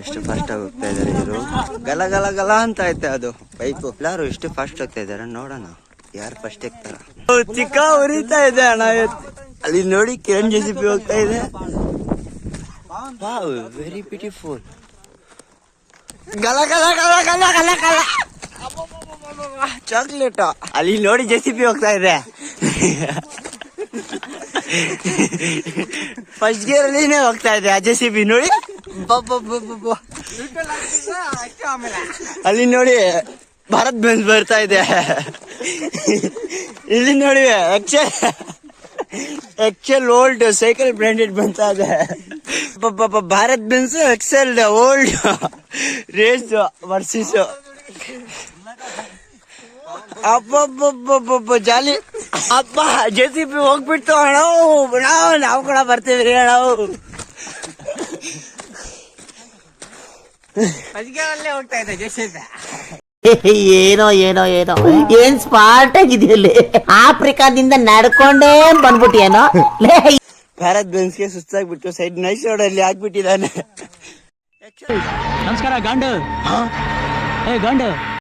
ಎಷ್ಟು ಫಾಸ್ಟ್ ಆಗಿ ಹೋಗ್ತಾ ಇದಾರೆ ಇವರು. ಗಲ ಗಲ ಗಲ ಅಂತ ಐತೆ ಅದು ಬೈಕ್. ಎಲ್ಲಾರು ಎಷ್ಟು ಫಾಸ್ಟ್ ಹೋಗ್ತಾ ಇದಾರೆ ನೋಡೋಣ ಯಾರು ಫಸ್ಟ್ ಆಗ್ತಾರ. ಚಿಕ್ಕ ಉರಿತಾ ಇದೆ ಅಣ್ಣ. ಅಲ್ಲಿ ನೋಡಿ ಕಿರಣ್ JCB ಹೋಗ್ತಾ ಇದೆ. Wow, very beautiful. ಗಲ ಗಲ ಗಲ ಗಲ ಗಲ ಗಲ ಚಾಕ್ಲೇಟ್. ಅಲ್ಲಿ ನೋಡಿ JCB ಹೋಗ್ತಾ ಇದೆ. ಫಸ್ಟ್ ಗೇರ್ ಅಲ್ಲಿನೇ ಹೋಗ್ತಾ ಇದೆ ಆ JCB ನೋಡಿ. ಅಲ್ಲಿ ನೋಡಿ ಭಾರತ್ ಬೆನ್ಸ್ ಬರ್ತಾ ಇದೆ. ಇಲ್ಲಿ ನೋಡಿ ಎಕ್ಸೆಲ್ ಓಲ್ಡ್ ಸೈಕಲ್ ಬ್ರಾಂಡೆಡ್ ಬಂತಾ ಇದೆ. Bharat Benz excel old race versus. ಅಬ್ಬಬ್ಬಬ್ಬಬ್ಬ ಜಾಲಿ. ಅಪ್ಪ JCB ಹೋಗ್ಬಿಡ್ತು ಅಣ್ಣ. ನಾವು ಕೂಡ ಬರ್ತೀವಿ ಅಣ್ಣ. ಹೋಗ್ತಾ ಇದೆ JCB. ಏನೋ ಏನೋ ಏನೋ ಏನ್ ಸ್ಮಾರ್ಟ್ ಆಗಿದೆಯಲ್ಲಿ. ಆಫ್ರಿಕಾದಿಂದ ನಡ್ಕೊಂಡೇ ಬಂದ್ಬಿಟ್ಟಿಯೇನೋ. ಭಾರತ್ ಬೆನ್ಸ್ಗೆ ಸುಸ್ತಾಗ್ಬಿಟ್ಟು ಸೈಡ್ ನೈಸ್ ರೋಡ್ ಅಲ್ಲಿ ಹಾಕ್ಬಿಟ್ಟಿದ್ದಾನೆ. ನಮಸ್ಕಾರ ಗಾಂಡು. ಗಂಡು